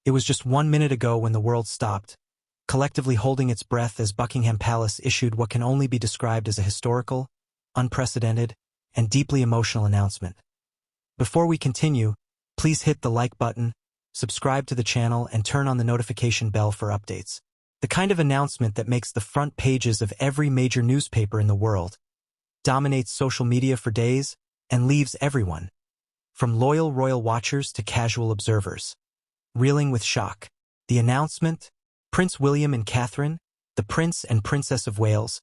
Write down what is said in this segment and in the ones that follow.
It was just 1 minute ago when the world stopped, collectively holding its breath as Buckingham Palace issued what can only be described as a historical, unprecedented, and deeply emotional announcement. Before we continue, please hit the like button, subscribe to the channel, and turn on the notification bell for updates. The kind of announcement that makes the front pages of every major newspaper in the world, dominates social media for days, and leaves everyone, from loyal royal watchers to casual observers, reeling with shock. The announcement, Prince William and Catherine, the Prince and Princess of Wales,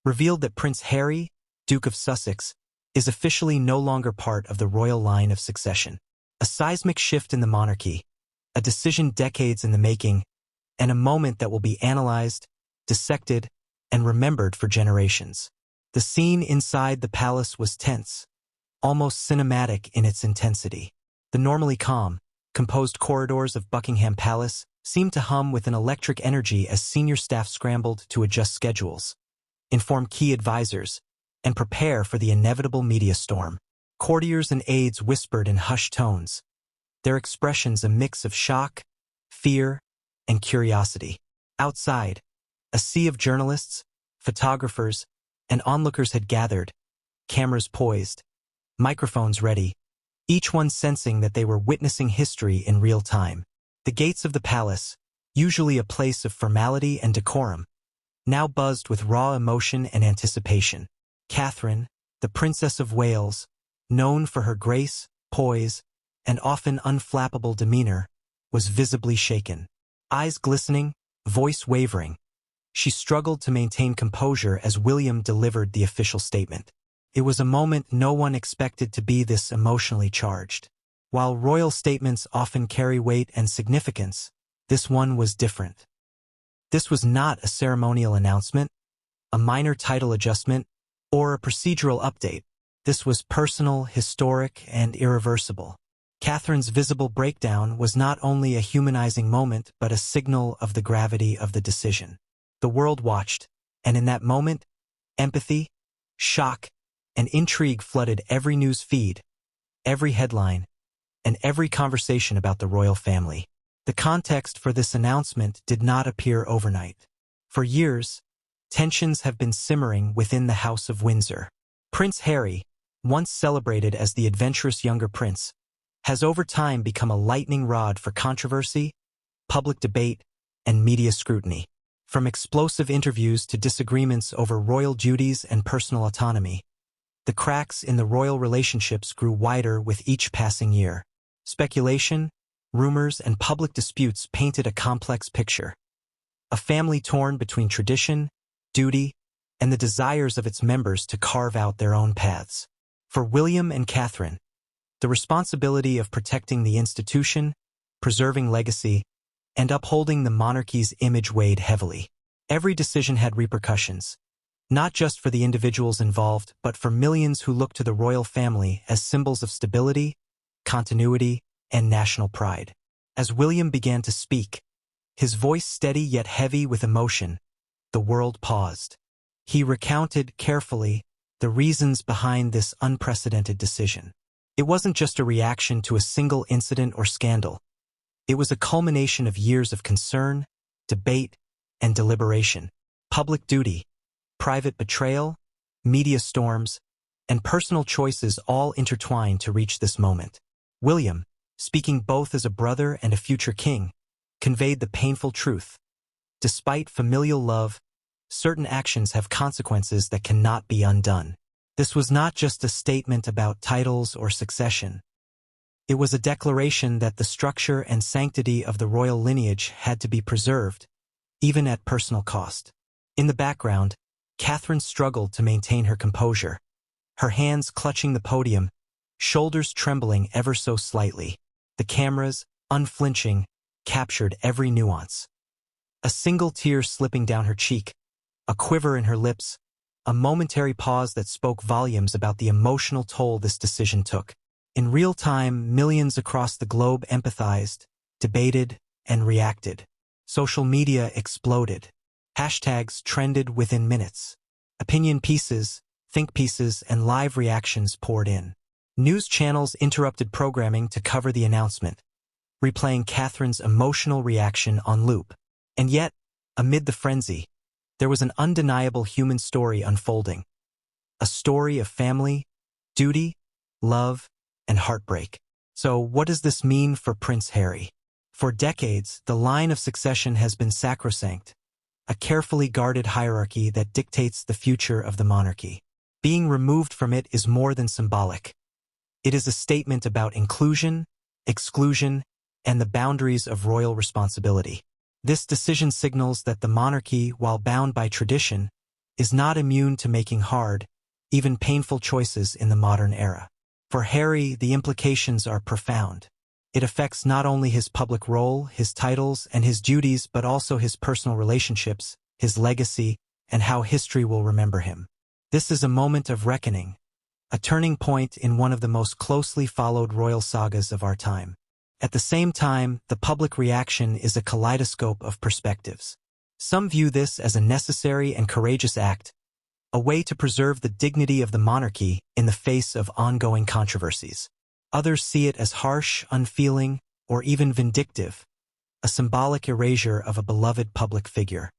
revealed that Prince Harry, Duke of Sussex, is officially no longer part of the royal line of succession. A seismic shift in the monarchy, a decision decades in the making, and a moment that will be analyzed, dissected, and remembered for generations. The scene inside the palace was tense, almost cinematic in its intensity. The normally calm, composed corridors of Buckingham Palace seemed to hum with an electric energy as senior staff scrambled to adjust schedules, inform key advisors, and prepare for the inevitable media storm. Courtiers and aides whispered in hushed tones, their expressions a mix of shock, fear, and curiosity. Outside, a sea of journalists, photographers, and onlookers had gathered, cameras poised, microphones ready, each one sensing that they were witnessing history in real time. The gates of the palace, usually a place of formality and decorum, now buzzed with raw emotion and anticipation. Catherine, the Princess of Wales, known for her grace, poise, and often unflappable demeanor, was visibly shaken. Eyes glistening, voice wavering, she struggled to maintain composure as William delivered the official statement. It was a moment no one expected to be this emotionally charged. While royal statements often carry weight and significance, this one was different. This was not a ceremonial announcement, a minor title adjustment, or a procedural update. This was personal, historic, and irreversible. Catherine's visible breakdown was not only a humanizing moment but a signal of the gravity of the decision. The world watched, and in that moment, empathy, shock, and intrigue flooded every news feed, every headline, and every conversation about the royal family. The context for this announcement did not appear overnight. For years, tensions have been simmering within the House of Windsor. Prince Harry, once celebrated as the adventurous younger prince, has over time become a lightning rod for controversy, public debate, and media scrutiny. From explosive interviews to disagreements over royal duties and personal autonomy, the cracks in the royal relationships grew wider with each passing year. Speculation, rumors, and public disputes painted a complex picture. A family torn between tradition, duty, and the desires of its members to carve out their own paths. For William and Catherine, the responsibility of protecting the institution, preserving legacy, and upholding the monarchy's image weighed heavily. Every decision had repercussions, not just for the individuals involved, but for millions who looked to the royal family as symbols of stability, continuity, and national pride. As William began to speak, his voice steady yet heavy with emotion, the world paused. He recounted carefully the reasons behind this unprecedented decision. It wasn't just a reaction to a single incident or scandal. It was a culmination of years of concern, debate, and deliberation. Public duty, private betrayal, media storms, and personal choices all intertwined to reach this moment. William, speaking both as a brother and a future king, conveyed the painful truth. Despite familial love, certain actions have consequences that cannot be undone. This was not just a statement about titles or succession. It was a declaration that the structure and sanctity of the royal lineage had to be preserved, even at personal cost. In the background, Catherine struggled to maintain her composure, her hands clutching the podium, shoulders trembling ever so slightly. The cameras, unflinching, captured every nuance. A single tear slipping down her cheek, a quiver in her lips, a momentary pause that spoke volumes about the emotional toll this decision took. In real time, millions across the globe empathized, debated, and reacted. Social media exploded. Hashtags trended within minutes. Opinion pieces, think pieces, and live reactions poured in. News channels interrupted programming to cover the announcement, replaying Catherine's emotional reaction on loop. And yet, amid the frenzy, there was an undeniable human story unfolding. A story of family, duty, love, and heartbreak. So what does this mean for Prince Harry? For decades, the line of succession has been sacrosanct, a carefully guarded hierarchy that dictates the future of the monarchy. Being removed from it is more than symbolic. It is a statement about inclusion, exclusion, and the boundaries of royal responsibility. This decision signals that the monarchy, while bound by tradition, is not immune to making hard, even painful choices in the modern era. For Harry, the implications are profound. It affects not only his public role, his titles, and his duties, but also his personal relationships, his legacy, and how history will remember him. This is a moment of reckoning, a turning point in one of the most closely followed royal sagas of our time. At the same time, the public reaction is a kaleidoscope of perspectives. Some view this as a necessary and courageous act, a way to preserve the dignity of the monarchy in the face of ongoing controversies. Others see it as harsh, unfeeling, or even vindictive, a symbolic erasure of a beloved public figure.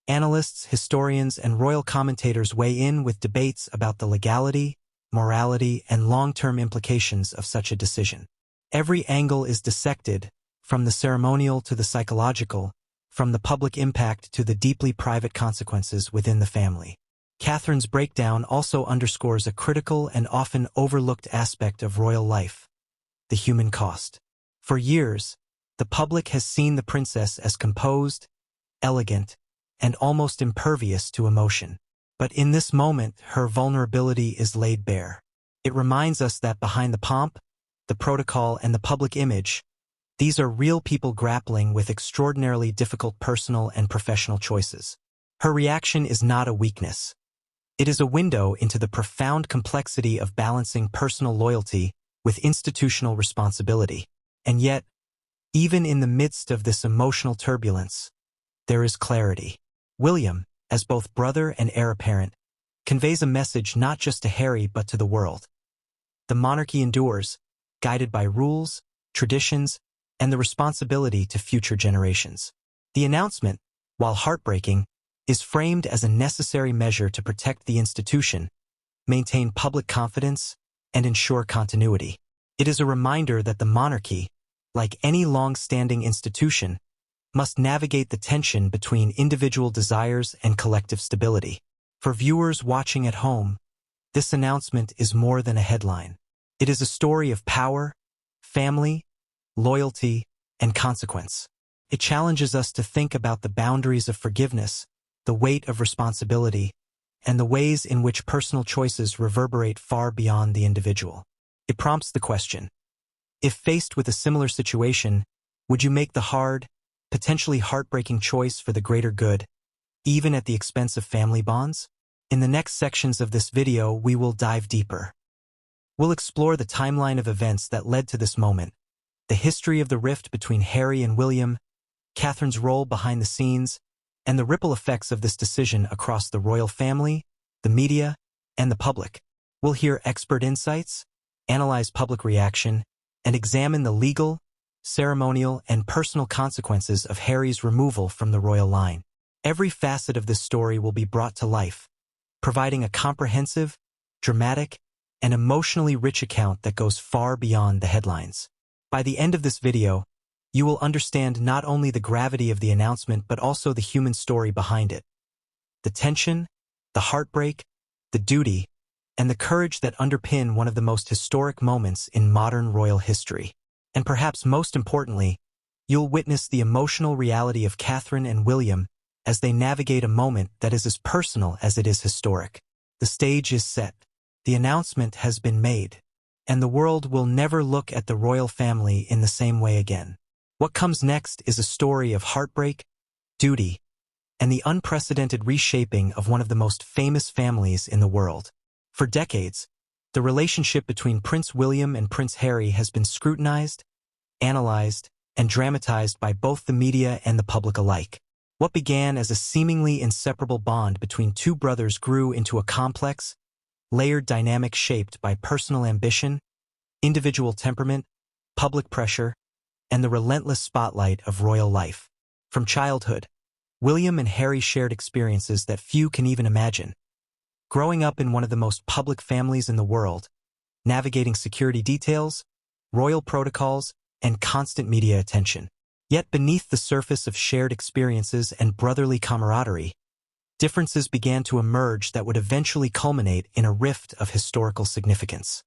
Analysts, historians, and royal commentators weigh in with debates about the legality, morality, and long-term implications of such a decision. Every angle is dissected, from the ceremonial to the psychological, from the public impact to the deeply private consequences within the family. Catherine's breakdown also underscores a critical and often overlooked aspect of royal life: the human cost. For years, the public has seen the princess as composed, elegant, and almost impervious to emotion. But in this moment, her vulnerability is laid bare. It reminds us that behind the pomp, the protocol, and the public image, these are real people grappling with extraordinarily difficult personal and professional choices. Her reaction is not a weakness. It is a window into the profound complexity of balancing personal loyalty with institutional responsibility. And yet, even in the midst of this emotional turbulence, there is clarity. William, as both brother and heir apparent, conveys a message not just to Harry but to the world. The monarchy endures, guided by rules, traditions, and the responsibility to future generations. The announcement, while heartbreaking, is framed as a necessary measure to protect the institution, maintain public confidence, and ensure continuity. It is a reminder that the monarchy, like any long-standing institution, must navigate the tension between individual desires and collective stability. For viewers watching at home, this announcement is more than a headline. It is a story of power, family, loyalty, and consequence. It challenges us to think about the boundaries of forgiveness, the weight of responsibility, and the ways in which personal choices reverberate far beyond the individual. It prompts the question: if faced with a similar situation, would you make the hard, potentially heartbreaking choice for the greater good, even at the expense of family bonds? In the next sections of this video, we will dive deeper. We'll explore the timeline of events that led to this moment, the history of the rift between Harry and William, Catherine's role behind the scenes, and the ripple effects of this decision across the royal family, the media, and the public. We'll hear expert insights, analyze public reaction, and examine the legal, ceremonial, and personal consequences of Harry's removal from the royal line. Every facet of this story will be brought to life, providing a comprehensive, dramatic, and emotionally rich account that goes far beyond the headlines. By the end of this video, you will understand not only the gravity of the announcement but also the human story behind it. The tension, the heartbreak, the duty, and the courage that underpin one of the most historic moments in modern royal history. And perhaps most importantly, you'll witness the emotional reality of Catherine and William as they navigate a moment that is as personal as it is historic. The stage is set. The announcement has been made, and the world will never look at the royal family in the same way again. What comes next is a story of heartbreak, duty, and the unprecedented reshaping of one of the most famous families in the world. For decades, the relationship between Prince William and Prince Harry has been scrutinized, analyzed, and dramatized by both the media and the public alike. What began as a seemingly inseparable bond between two brothers grew into a complex, layered dynamic shaped by personal ambition, individual temperament, public pressure, and the relentless spotlight of royal life. From childhood, William and Harry shared experiences that few can even imagine. Growing up in one of the most public families in the world, navigating security details, royal protocols, and constant media attention. Yet beneath the surface of shared experiences and brotherly camaraderie, differences began to emerge that would eventually culminate in a rift of historical significance.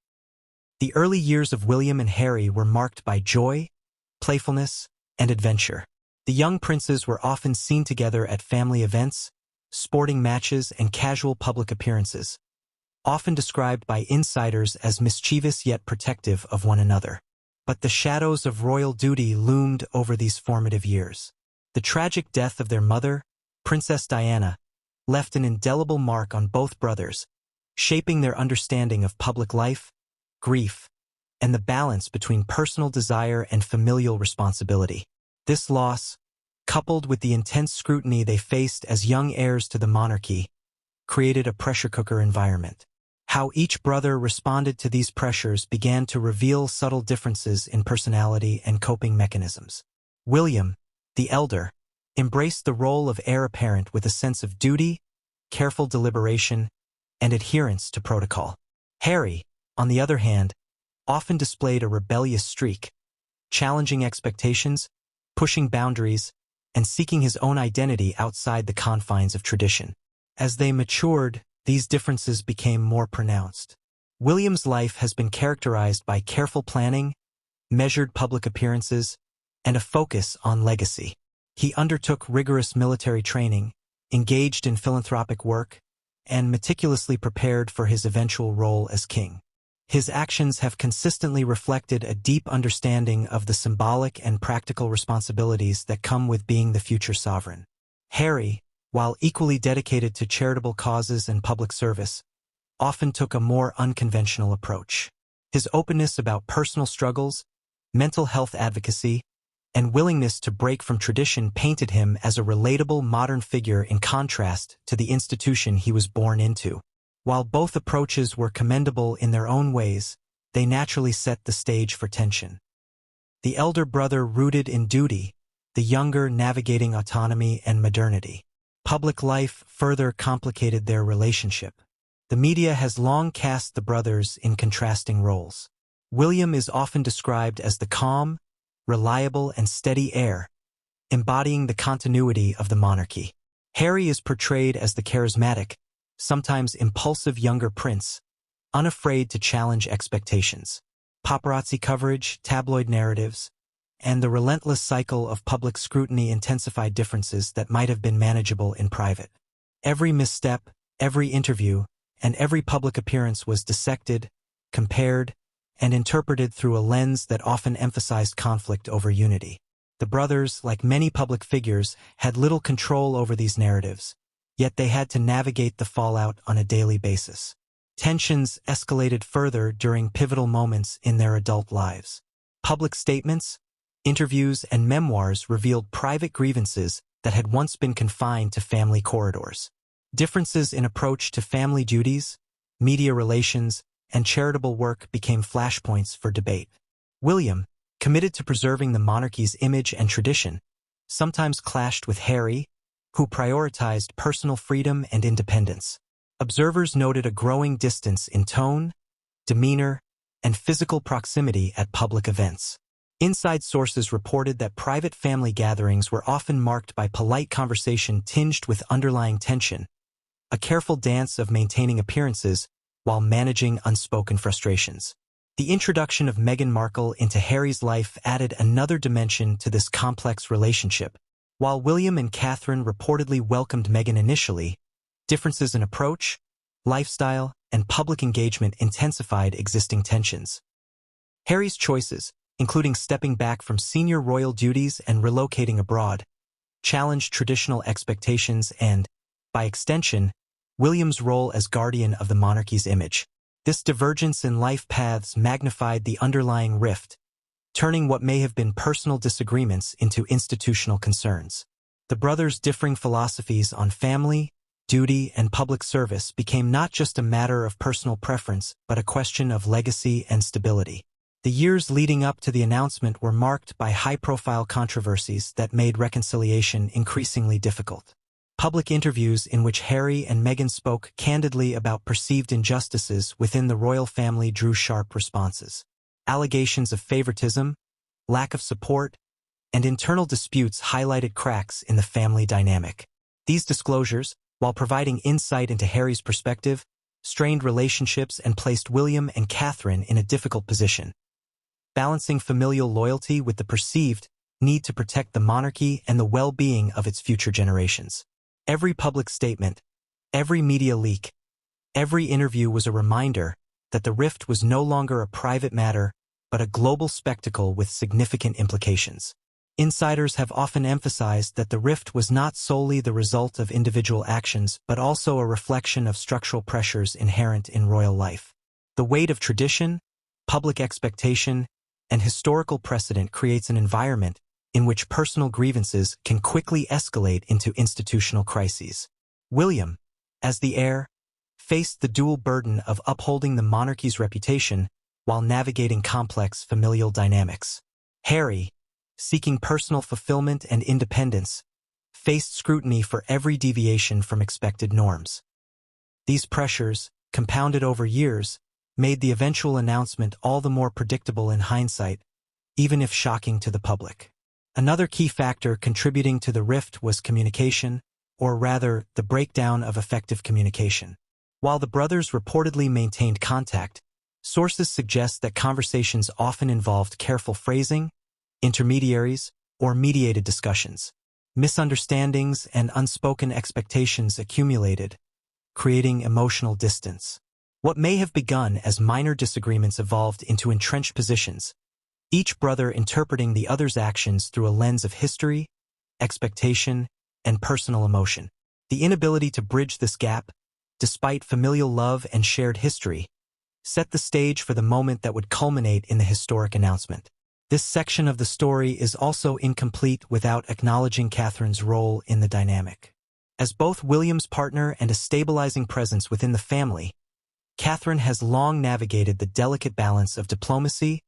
The early years of William and Harry were marked by joy, playfulness, and adventure. The young princes were often seen together at family events, sporting matches, and casual public appearances, often described by insiders as mischievous yet protective of one another. But the shadows of royal duty loomed over these formative years. The tragic death of their mother, Princess Diana, left an indelible mark on both brothers, shaping their understanding of public life, grief, and the balance between personal desire and familial responsibility. This loss, coupled with the intense scrutiny they faced as young heirs to the monarchy, created a pressure cooker environment. How each brother responded to these pressures began to reveal subtle differences in personality and coping mechanisms. William, the elder, embraced the role of heir apparent with a sense of duty, careful deliberation, and adherence to protocol. Harry, on the other hand, often displayed a rebellious streak, challenging expectations, pushing boundaries, and seeking his own identity outside the confines of tradition. As they matured, these differences became more pronounced. William's life has been characterized by careful planning, measured public appearances, and a focus on legacy. He undertook rigorous military training, engaged in philanthropic work, and meticulously prepared for his eventual role as king. His actions have consistently reflected a deep understanding of the symbolic and practical responsibilities that come with being the future sovereign. Harry, while equally dedicated to charitable causes and public service, often took a more unconventional approach. His openness about personal struggles, mental health advocacy, and willingness to break from tradition painted him as a relatable modern figure in contrast to the institution he was born into. While both approaches were commendable in their own ways, they naturally set the stage for tension. The elder brother rooted in duty, the younger navigating autonomy and modernity. Public life further complicated their relationship. The media has long cast the brothers in contrasting roles. William is often described as the calm, reliable, and steady heir, embodying the continuity of the monarchy. Harry is portrayed as the charismatic, sometimes impulsive younger prince, unafraid to challenge expectations. Paparazzi coverage, tabloid narratives, and the relentless cycle of public scrutiny intensified differences that might have been manageable in private. Every misstep, every interview, and every public appearance was dissected, compared, and interpreted through a lens that often emphasized conflict over unity. The brothers, like many public figures, had little control over these narratives, yet they had to navigate the fallout on a daily basis. Tensions escalated further during pivotal moments in their adult lives. Public statements, interviews, and memoirs revealed private grievances that had once been confined to family corridors. Differences in approach to family duties, media relations, and charitable work became flashpoints for debate. William, committed to preserving the monarchy's image and tradition, sometimes clashed with Harry, who prioritized personal freedom and independence. Observers noted a growing distance in tone, demeanor, and physical proximity at public events. Inside sources reported that private family gatherings were often marked by polite conversation tinged with underlying tension, a careful dance of maintaining appearances while managing unspoken frustrations. The introduction of Meghan Markle into Harry's life added another dimension to this complex relationship. While William and Catherine reportedly welcomed Meghan initially, differences in approach, lifestyle, and public engagement intensified existing tensions. Harry's choices, including stepping back from senior royal duties and relocating abroad, challenged traditional expectations and, by extension, William's role as guardian of the monarchy's image. This divergence in life paths magnified the underlying rift, turning what may have been personal disagreements into institutional concerns. The brothers' differing philosophies on family, duty, and public service became not just a matter of personal preference but a question of legacy and stability. The years leading up to the announcement were marked by high-profile controversies that made reconciliation increasingly difficult. Public interviews in which Harry and Meghan spoke candidly about perceived injustices within the royal family drew sharp responses. Allegations of favoritism, lack of support, and internal disputes highlighted cracks in the family dynamic. These disclosures, while providing insight into Harry's perspective, strained relationships and placed William and Catherine in a difficult position, balancing familial loyalty with the perceived need to protect the monarchy and the well-being of its future generations. Every public statement, every media leak, every interview was a reminder that the rift was no longer a private matter, but a global spectacle with significant implications. Insiders have often emphasized that the rift was not solely the result of individual actions, but also a reflection of structural pressures inherent in royal life. The weight of tradition, public expectation, and historical precedent creates an environment in which personal grievances can quickly escalate into institutional crises. William, as the heir, faced the dual burden of upholding the monarchy's reputation while navigating complex familial dynamics. Harry, seeking personal fulfillment and independence, faced scrutiny for every deviation from expected norms. These pressures, compounded over years, made the eventual announcement all the more predictable in hindsight, even if shocking to the public. Another key factor contributing to the rift was communication, or rather, the breakdown of effective communication. While the brothers reportedly maintained contact, sources suggest that conversations often involved careful phrasing, intermediaries, or mediated discussions. Misunderstandings and unspoken expectations accumulated, creating emotional distance. What may have begun as minor disagreements evolved into entrenched positions, each brother interpreting the other's actions through a lens of history, expectation, and personal emotion. The inability to bridge this gap, despite familial love and shared history, set the stage for the moment that would culminate in the historic announcement. This section of the story is also incomplete without acknowledging Catherine's role in the dynamic. As both William's partner and a stabilizing presence within the family, Catherine has long navigated the delicate balance of diplomacy,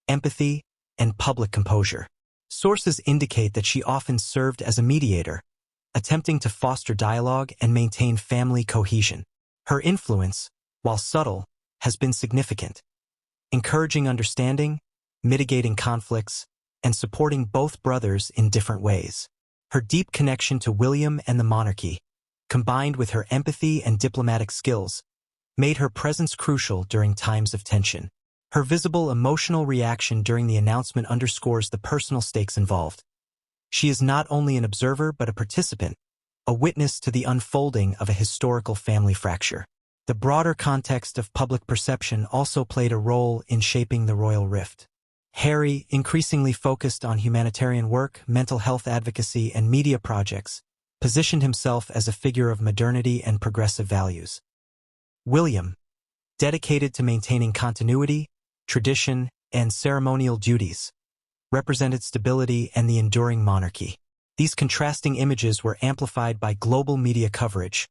empathy, and public composure. Sources indicate that she often served as a mediator, attempting to foster dialogue and maintain family cohesion. Her influence, while subtle, has been significant, encouraging understanding, mitigating conflicts, and supporting both brothers in different ways. Her deep connection to William and the monarchy, combined with her empathy and diplomatic skills, made her presence crucial during times of tension. Her visible emotional reaction during the announcement underscores the personal stakes involved. She is not only an observer but a participant, a witness to the unfolding of a historical family fracture. The broader context of public perception also played a role in shaping the royal rift. Harry, increasingly focused on humanitarian work, mental health advocacy, and media projects, positioned himself as a figure of modernity and progressive values. William, dedicated to maintaining continuity, tradition, and ceremonial duties, represented stability and the enduring monarchy. These contrasting images were amplified by global media coverage,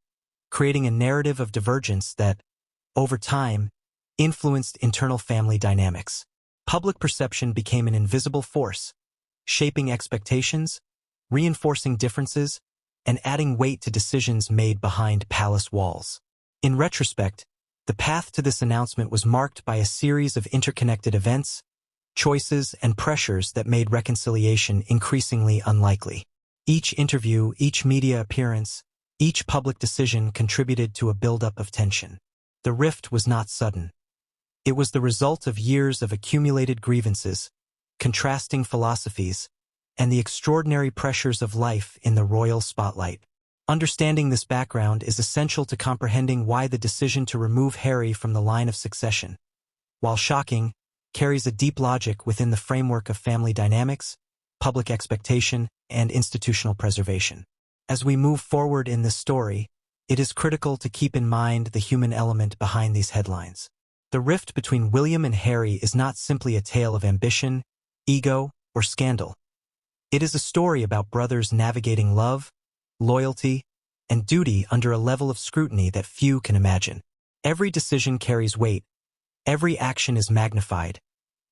creating a narrative of divergence that, over time, influenced internal family dynamics. Public perception became an invisible force, shaping expectations, reinforcing differences, and adding weight to decisions made behind palace walls. In retrospect, the path to this announcement was marked by a series of interconnected events, choices, and pressures that made reconciliation increasingly unlikely. Each interview, each media appearance, each public decision contributed to a buildup of tension. The rift was not sudden. It was the result of years of accumulated grievances, contrasting philosophies, and the extraordinary pressures of life in the royal spotlight. Understanding this background is essential to comprehending why the decision to remove Harry from the line of succession, while shocking, carries a deep logic within the framework of family dynamics, public expectation, and institutional preservation. As we move forward in this story, it is critical to keep in mind the human element behind these headlines. The rift between William and Harry is not simply a tale of ambition, ego, or scandal. It is a story about brothers navigating love, loyalty, and duty under a level of scrutiny that few can imagine. Every decision carries weight, every action is magnified,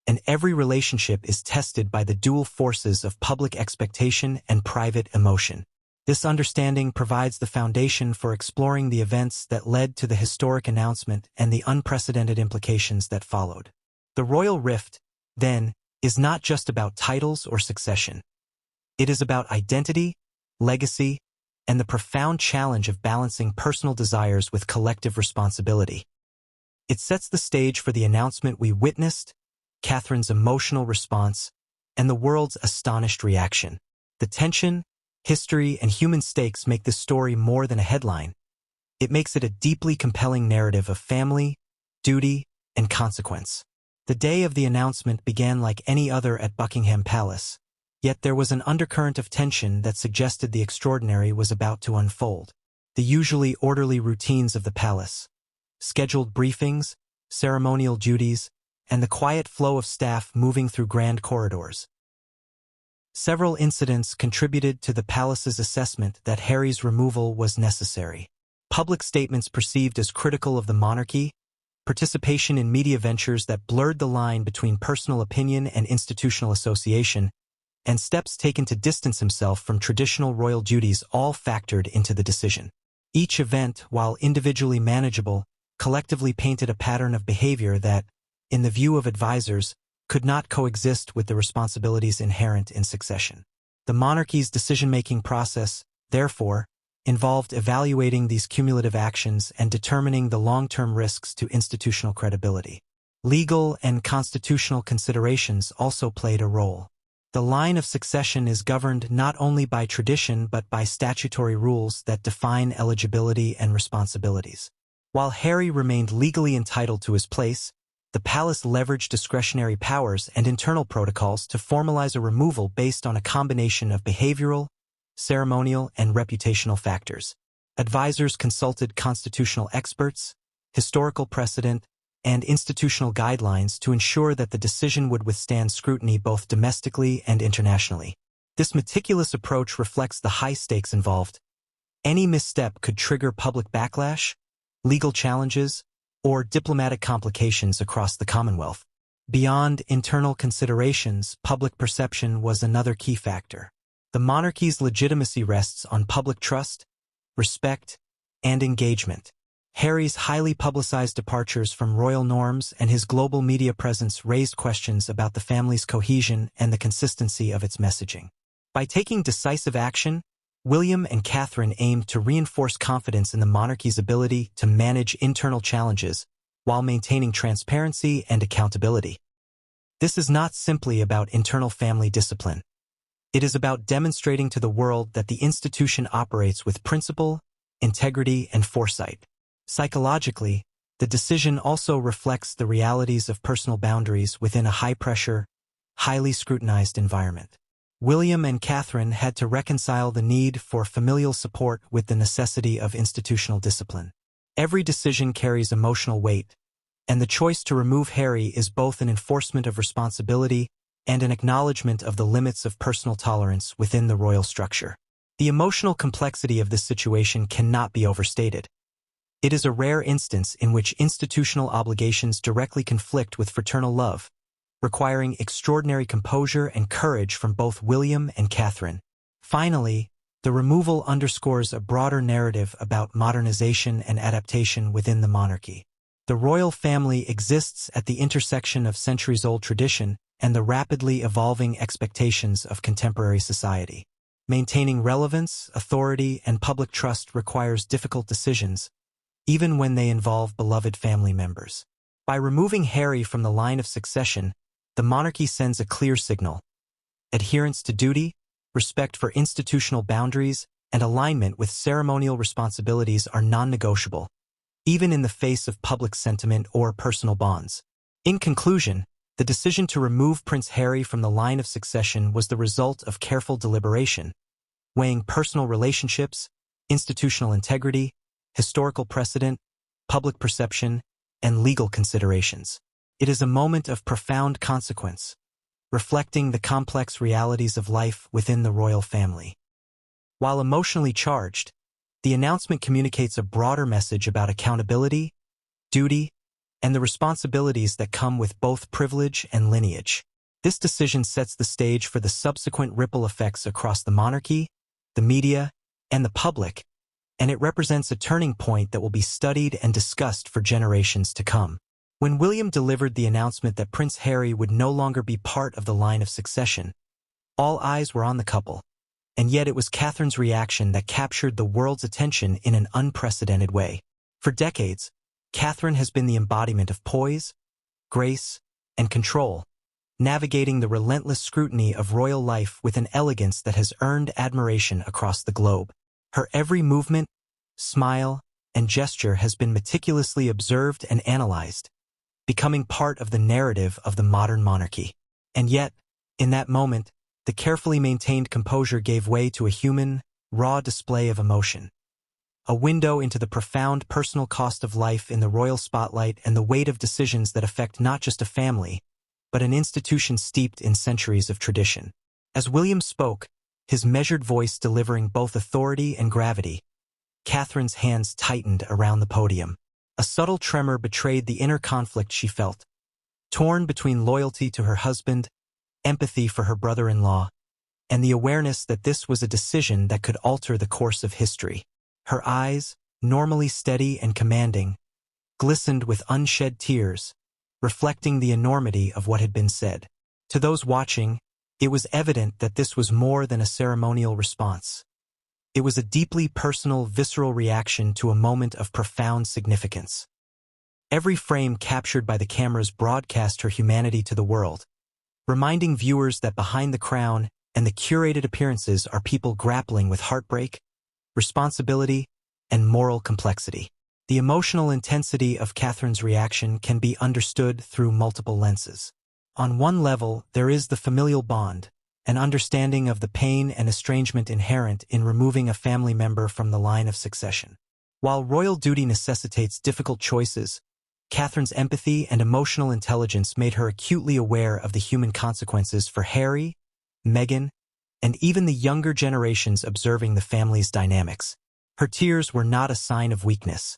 and every relationship is tested by the dual forces of public expectation and private emotion. This understanding provides the foundation for exploring the events that led to the historic announcement and the unprecedented implications that followed. The royal rift, then, is not just about titles or succession. It is about identity, legacy, and the profound challenge of balancing personal desires with collective responsibility. It sets the stage for the announcement we witnessed, Catherine's emotional response, and the world's astonished reaction. The tension, history, and human stakes make this story more than a headline. It makes it a deeply compelling narrative of family, duty, and consequence. The day of the announcement began like any other at Buckingham Palace, yet there was an undercurrent of tension that suggested the extraordinary was about to unfold. The usually orderly routines of the palace, scheduled briefings, ceremonial duties, and the quiet flow of staff moving through grand corridors. Several incidents contributed to the palace's assessment that Harry's removal was necessary. Public statements perceived as critical of the monarchy, participation in media ventures that blurred the line between personal opinion and institutional association, and steps taken to distance himself from traditional royal duties all factored into the decision. Each event, while individually manageable, collectively painted a pattern of behavior that, in the view of advisors, could not coexist with the responsibilities inherent in succession. The monarchy's decision-making process, therefore, involved evaluating these cumulative actions and determining the long-term risks to institutional credibility. Legal and constitutional considerations also played a role. The line of succession is governed not only by tradition but by statutory rules that define eligibility and responsibilities. While Harry remained legally entitled to his place, the palace leveraged discretionary powers and internal protocols to formalize a removal based on a combination of behavioral, ceremonial, and reputational factors. Advisors consulted constitutional experts, historical precedent, and institutional guidelines to ensure that the decision would withstand scrutiny both domestically and internationally. This meticulous approach reflects the high stakes involved. Any misstep could trigger public backlash, legal challenges, or diplomatic complications across the Commonwealth. Beyond internal considerations, public perception was another key factor. The monarchy's legitimacy rests on public trust, respect, and engagement. Harry's highly publicized departures from royal norms and his global media presence raised questions about the family's cohesion and the consistency of its messaging. By taking decisive action, William and Catherine aimed to reinforce confidence in the monarchy's ability to manage internal challenges while maintaining transparency and accountability. This is not simply about internal family discipline. It is about demonstrating to the world that the institution operates with principle, integrity, and foresight. Psychologically, the decision also reflects the realities of personal boundaries within a high-pressure, highly scrutinized environment. William and Catherine had to reconcile the need for familial support with the necessity of institutional discipline. Every decision carries emotional weight, and the choice to remove Harry is both an enforcement of responsibility and an acknowledgement of the limits of personal tolerance within the royal structure. The emotional complexity of this situation cannot be overstated. It is a rare instance in which institutional obligations directly conflict with fraternal love, requiring extraordinary composure and courage from both William and Catherine. Finally, the removal underscores a broader narrative about modernization and adaptation within the monarchy. The royal family exists at the intersection of centuries-old tradition and the rapidly evolving expectations of contemporary society. Maintaining relevance, authority, and public trust requires difficult decisions, even when they involve beloved family members. By removing Harry from the line of succession, the monarchy sends a clear signal. Adherence to duty, respect for institutional boundaries, and alignment with ceremonial responsibilities are non-negotiable, even in the face of public sentiment or personal bonds. In conclusion, the decision to remove Prince Harry from the line of succession was the result of careful deliberation, weighing personal relationships, institutional integrity, historical precedent, public perception, and legal considerations. It is a moment of profound consequence, reflecting the complex realities of life within the royal family. While emotionally charged, the announcement communicates a broader message about accountability, duty, and the responsibilities that come with both privilege and lineage. This decision sets the stage for the subsequent ripple effects across the monarchy, the media, and the public, and it represents a turning point that will be studied and discussed for generations to come. When William delivered the announcement that Prince Harry would no longer be part of the line of succession, all eyes were on the couple, and yet it was Catherine's reaction that captured the world's attention in an unprecedented way. For decades, Catherine has been the embodiment of poise, grace, and control, navigating the relentless scrutiny of royal life with an elegance that has earned admiration across the globe. Her every movement, smile, and gesture has been meticulously observed and analyzed, becoming part of the narrative of the modern monarchy. And yet, in that moment, the carefully maintained composure gave way to a human, raw display of emotion. A window into the profound personal cost of life in the royal spotlight and the weight of decisions that affect not just a family, but an institution steeped in centuries of tradition. As William spoke, his measured voice delivering both authority and gravity, Catherine's hands tightened around the podium. A subtle tremor betrayed the inner conflict she felt, torn between loyalty to her husband, empathy for her brother-in-law, and the awareness that this was a decision that could alter the course of history. Her eyes, normally steady and commanding, glistened with unshed tears, reflecting the enormity of what had been said. To those watching, it was evident that this was more than a ceremonial response. It was a deeply personal, visceral reaction to a moment of profound significance. Every frame captured by the cameras broadcast her humanity to the world, reminding viewers that behind the crown and the curated appearances are people grappling with heartbreak, responsibility, and moral complexity. The emotional intensity of Catherine's reaction can be understood through multiple lenses. On one level, there is the familial bond, an understanding of the pain and estrangement inherent in removing a family member from the line of succession. While royal duty necessitates difficult choices, Catherine's empathy and emotional intelligence made her acutely aware of the human consequences for Harry, Meghan, and even the younger generations observing the family's dynamics. Her tears were not a sign of weakness.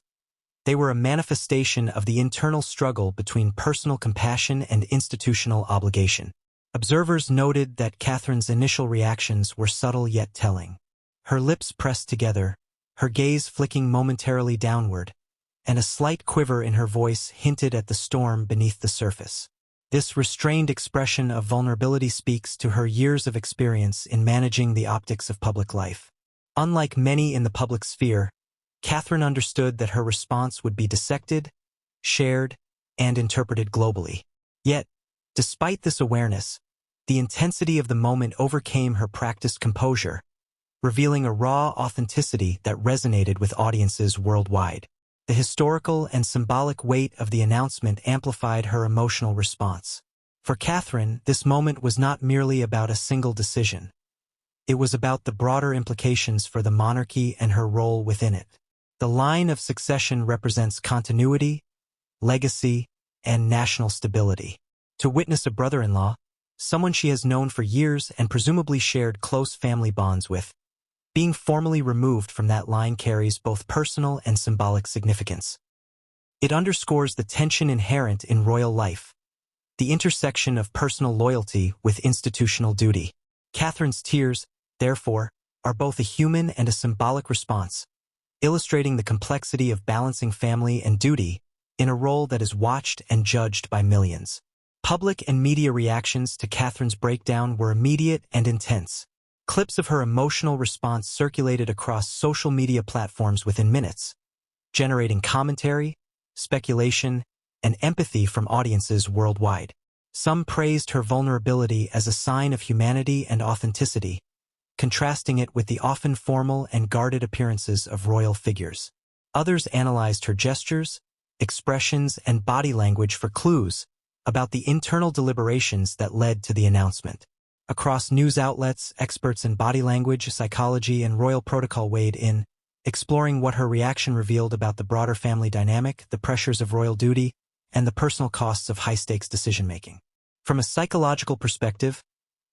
They were a manifestation of the internal struggle between personal compassion and institutional obligation. Observers noted that Catherine's initial reactions were subtle yet telling. Her lips pressed together, her gaze flicking momentarily downward, and a slight quiver in her voice hinted at the storm beneath the surface. This restrained expression of vulnerability speaks to her years of experience in managing the optics of public life. Unlike many in the public sphere, Catherine understood that her response would be dissected, shared, and interpreted globally. Yet, despite this awareness, the intensity of the moment overcame her practiced composure, revealing a raw authenticity that resonated with audiences worldwide. The historical and symbolic weight of the announcement amplified her emotional response. For Catherine, this moment was not merely about a single decision. It was about the broader implications for the monarchy and her role within it. The line of succession represents continuity, legacy, and national stability. To witness a brother-in-law, someone she has known for years and presumably shared close family bonds with, being formally removed from that line carries both personal and symbolic significance. It underscores the tension inherent in royal life, the intersection of personal loyalty with institutional duty. Catherine's tears, therefore, are both a human and a symbolic response, illustrating the complexity of balancing family and duty in a role that is watched and judged by millions. Public and media reactions to Catherine's breakdown were immediate and intense. Clips of her emotional response circulated across social media platforms within minutes, generating commentary, speculation, and empathy from audiences worldwide. Some praised her vulnerability as a sign of humanity and authenticity, contrasting it with the often formal and guarded appearances of royal figures. Others analyzed her gestures, expressions, and body language for clues about the internal deliberations that led to the announcement. Across news outlets, experts in body language, psychology, and royal protocol weighed in, exploring what her reaction revealed about the broader family dynamic, the pressures of royal duty, and the personal costs of high-stakes decision-making. From a psychological perspective,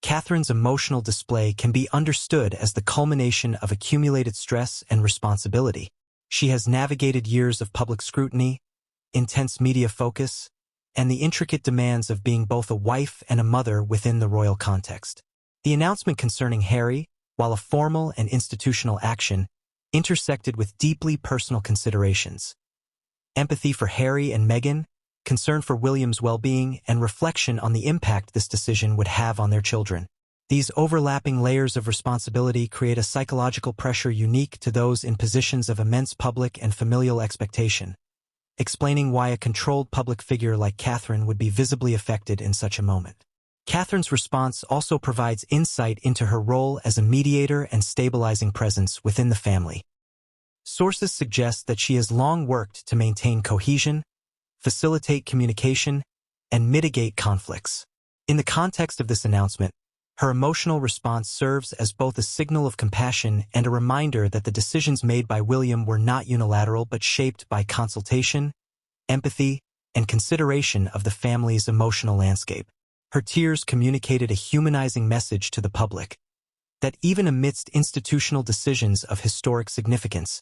Catherine's emotional display can be understood as the culmination of accumulated stress and responsibility. She has navigated years of public scrutiny, intense media focus, and the intricate demands of being both a wife and a mother within the royal context. The announcement concerning Harry, while a formal and institutional action, intersected with deeply personal considerations. Empathy for Harry and Meghan, concern for William's well-being, and reflection on the impact this decision would have on their children. These overlapping layers of responsibility create a psychological pressure unique to those in positions of immense public and familial expectation, explaining why a controlled public figure like Catherine would be visibly affected in such a moment. Catherine's response also provides insight into her role as a mediator and stabilizing presence within the family. Sources suggest that she has long worked to maintain cohesion, facilitate communication, and mitigate conflicts. In the context of this announcement, her emotional response serves as both a signal of compassion and a reminder that the decisions made by William were not unilateral but shaped by consultation, empathy, and consideration of the family's emotional landscape. Her tears communicated a humanizing message to the public, that even amidst institutional decisions of historic significance,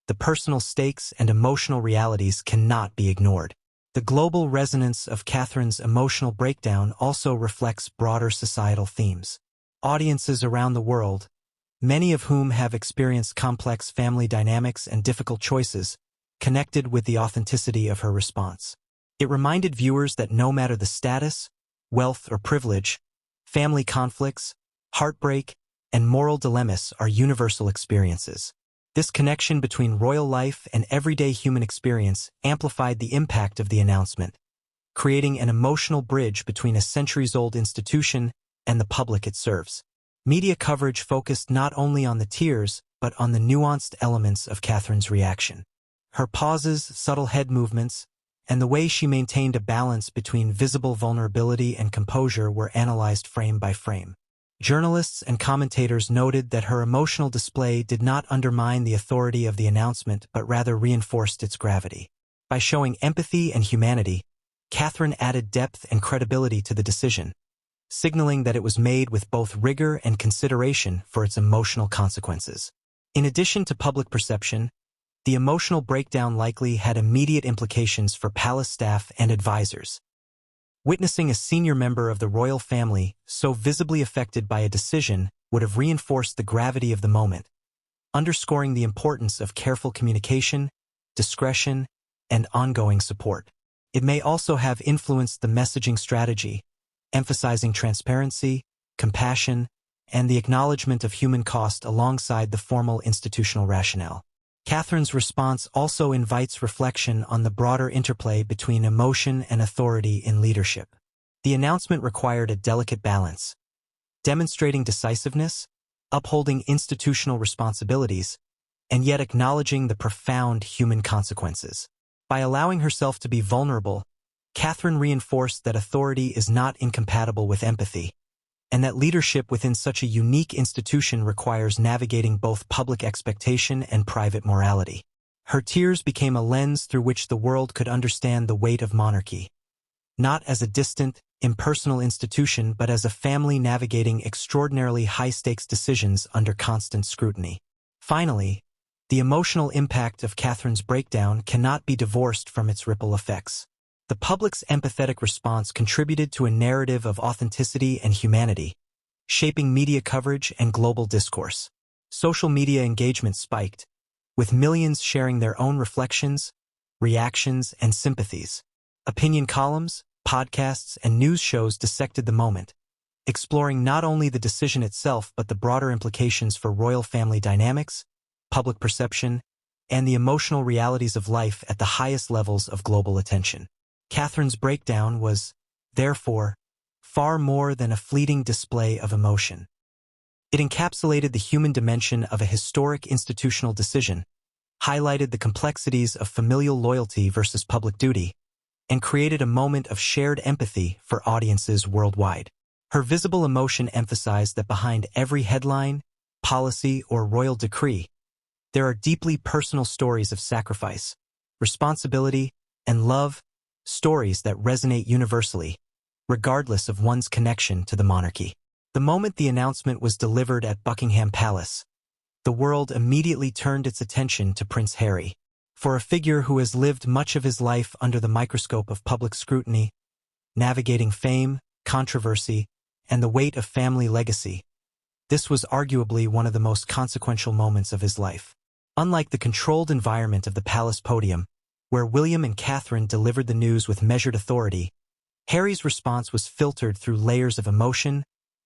the personal stakes and emotional realities cannot be ignored. The global resonance of Catherine's emotional breakdown also reflects broader societal themes. Audiences around the world, many of whom have experienced complex family dynamics and difficult choices, connected with the authenticity of her response. It reminded viewers that no matter the status, wealth, or privilege, family conflicts, heartbreak, and moral dilemmas are universal experiences. This connection between royal life and everyday human experience amplified the impact of the announcement, creating an emotional bridge between a centuries-old institution and the public it serves. Media coverage focused not only on the tears, but on the nuanced elements of Catherine's reaction. Her pauses, subtle head movements, and the way she maintained a balance between visible vulnerability and composure were analyzed frame by frame. Journalists and commentators noted that her emotional display did not undermine the authority of the announcement but rather reinforced its gravity. By showing empathy and humanity, Catherine added depth and credibility to the decision, signaling that it was made with both rigor and consideration for its emotional consequences. In addition to public perception, the emotional breakdown likely had immediate implications for palace staff and advisors. Witnessing a senior member of the royal family so visibly affected by a decision would have reinforced the gravity of the moment, underscoring the importance of careful communication, discretion, and ongoing support. It may also have influenced the messaging strategy, emphasizing transparency, compassion, and the acknowledgement of human cost alongside the formal institutional rationale. Catherine's response also invites reflection on the broader interplay between emotion and authority in leadership. The announcement required a delicate balance, demonstrating decisiveness, upholding institutional responsibilities, and yet acknowledging the profound human consequences. By allowing herself to be vulnerable, Catherine reinforced that authority is not incompatible with empathy, and that leadership within such a unique institution requires navigating both public expectation and private morality. Her tears became a lens through which the world could understand the weight of monarchy, not as a distant, impersonal institution but as a family navigating extraordinarily high-stakes decisions under constant scrutiny. Finally, the emotional impact of Catherine's breakdown cannot be divorced from its ripple effects. The public's empathetic response contributed to a narrative of authenticity and humanity, shaping media coverage and global discourse. Social media engagement spiked, with millions sharing their own reflections, reactions, and sympathies. Opinion columns, podcasts, and news shows dissected the moment, exploring not only the decision itself but the broader implications for royal family dynamics, public perception, and the emotional realities of life at the highest levels of global attention. Catherine's breakdown was, therefore, far more than a fleeting display of emotion. It encapsulated the human dimension of a historic institutional decision, highlighted the complexities of familial loyalty versus public duty, and created a moment of shared empathy for audiences worldwide. Her visible emotion emphasized that behind every headline, policy, or royal decree, there are deeply personal stories of sacrifice, responsibility, and love, stories that resonate universally, regardless of one's connection to the monarchy. The moment the announcement was delivered at Buckingham Palace, the world immediately turned its attention to Prince Harry. For a figure who has lived much of his life under the microscope of public scrutiny, navigating fame, controversy, and the weight of family legacy, this was arguably one of the most consequential moments of his life. Unlike the controlled environment of the palace podium, where William and Catherine delivered the news with measured authority, Harry's response was filtered through layers of emotion,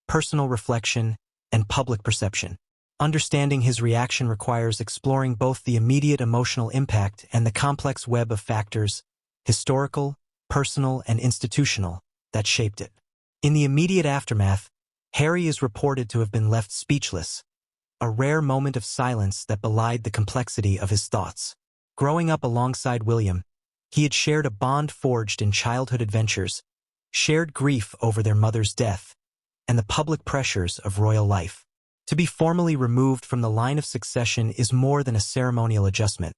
personal reflection, and public perception. Understanding his reaction requires exploring both the immediate emotional impact and the complex web of factors, historical, personal, and institutional, that shaped it. In the immediate aftermath, Harry is reported to have been left speechless, a rare moment of silence that belied the complexity of his thoughts. Growing up alongside William, he had shared a bond forged in childhood adventures, shared grief over their mother's death, and the public pressures of royal life. To be formally removed from the line of succession is more than a ceremonial adjustment.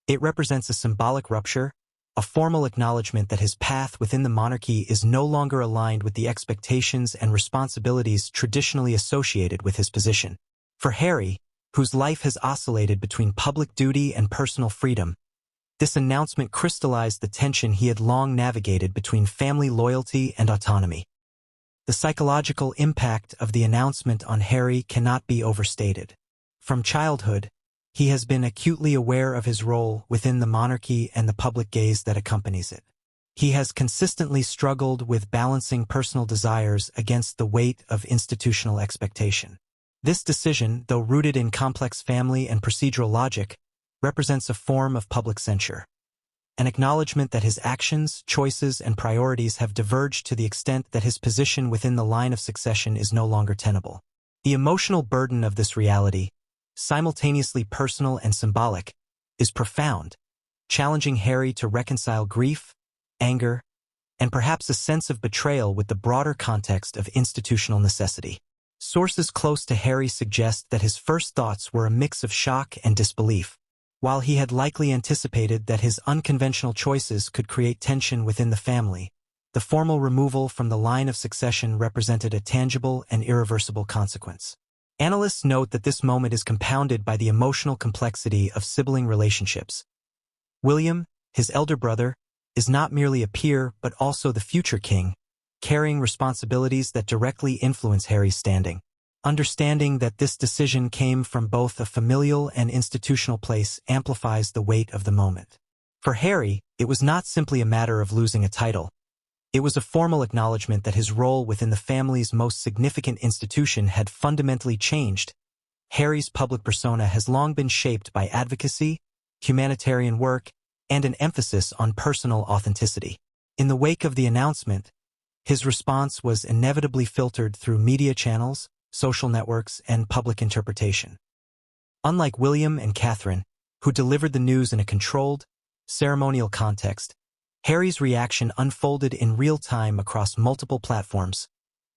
It represents a symbolic rupture, a formal acknowledgement that his path within the monarchy is no longer aligned with the expectations and responsibilities traditionally associated with his position. For Harry, whose life has oscillated between public duty and personal freedom, this announcement crystallized the tension he had long navigated between family loyalty and autonomy. The psychological impact of the announcement on Harry cannot be overstated. From childhood, he has been acutely aware of his role within the monarchy and the public gaze that accompanies it. He has consistently struggled with balancing personal desires against the weight of institutional expectation. This decision, though rooted in complex family and procedural logic, represents a form of public censure, an acknowledgement that his actions, choices, and priorities have diverged to the extent that his position within the line of succession is no longer tenable. The emotional burden of this reality, simultaneously personal and symbolic, is profound, challenging Harry to reconcile grief, anger, and perhaps a sense of betrayal with the broader context of institutional necessity. Sources close to Harry suggest that his first thoughts were a mix of shock and disbelief. While he had likely anticipated that his unconventional choices could create tension within the family, the formal removal from the line of succession represented a tangible and irreversible consequence. Analysts note that this moment is compounded by the emotional complexity of sibling relationships. William, his elder brother, is not merely a peer but also the future king, carrying responsibilities that directly influence Harry's standing. Understanding that this decision came from both a familial and institutional place amplifies the weight of the moment. For Harry, it was not simply a matter of losing a title. It was a formal acknowledgement that his role within the family's most significant institution had fundamentally changed. Harry's public persona has long been shaped by advocacy, humanitarian work, and an emphasis on personal authenticity. In the wake of the announcement, his response was inevitably filtered through media channels, social networks, and public interpretation. Unlike William and Catherine, who delivered the news in a controlled, ceremonial context, Harry's reaction unfolded in real time across multiple platforms,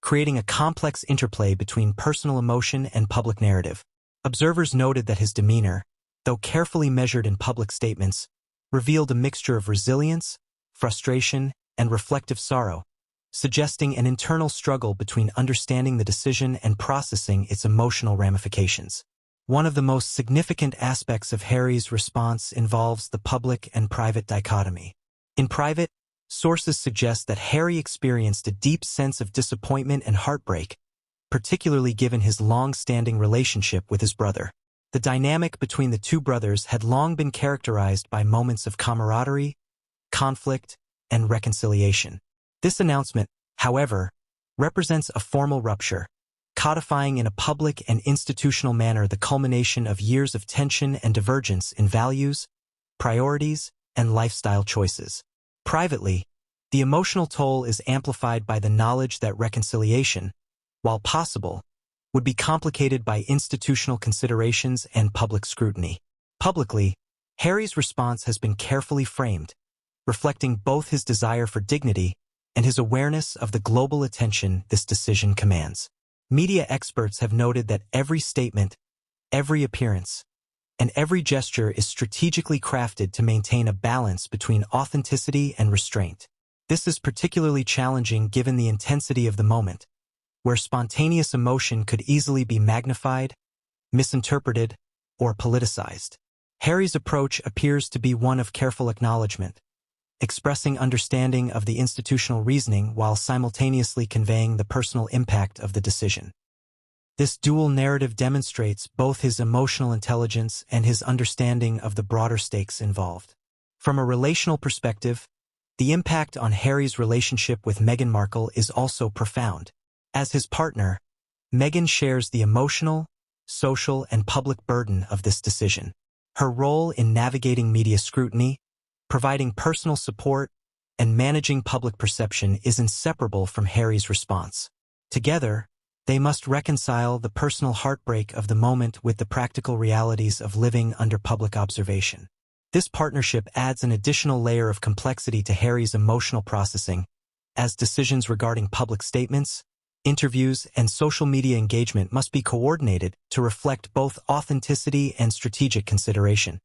creating a complex interplay between personal emotion and public narrative. Observers noted that his demeanor, though carefully measured in public statements, revealed a mixture of resilience, frustration, and reflective sorrow, suggesting an internal struggle between understanding the decision and processing its emotional ramifications. One of the most significant aspects of Harry's response involves the public and private dichotomy. In private, sources suggest that Harry experienced a deep sense of disappointment and heartbreak, particularly given his long-standing relationship with his brother. The dynamic between the two brothers had long been characterized by moments of camaraderie, conflict, and reconciliation. This announcement, however, represents a formal rupture, codifying in a public and institutional manner the culmination of years of tension and divergence in values, priorities, and lifestyle choices. Privately, the emotional toll is amplified by the knowledge that reconciliation, while possible, would be complicated by institutional considerations and public scrutiny. Publicly, Harry's response has been carefully framed, reflecting both his desire for dignity and his awareness of the global attention this decision commands. Media experts have noted that every statement, every appearance, and every gesture is strategically crafted to maintain a balance between authenticity and restraint. This is particularly challenging given the intensity of the moment, where spontaneous emotion could easily be magnified, misinterpreted, or politicized. Harry's approach appears to be one of careful acknowledgement, expressing understanding of the institutional reasoning while simultaneously conveying the personal impact of the decision. This dual narrative demonstrates both his emotional intelligence and his understanding of the broader stakes involved. From a relational perspective, the impact on Harry's relationship with Meghan Markle is also profound. As his partner, Meghan shares the emotional, social, and public burden of this decision. Her role in navigating media scrutiny, providing personal support, and managing public perception is inseparable from Harry's response. Together, they must reconcile the personal heartbreak of the moment with the practical realities of living under public observation. This partnership adds an additional layer of complexity to Harry's emotional processing, as decisions regarding public statements, interviews, and social media engagement must be coordinated to reflect both authenticity and strategic consideration.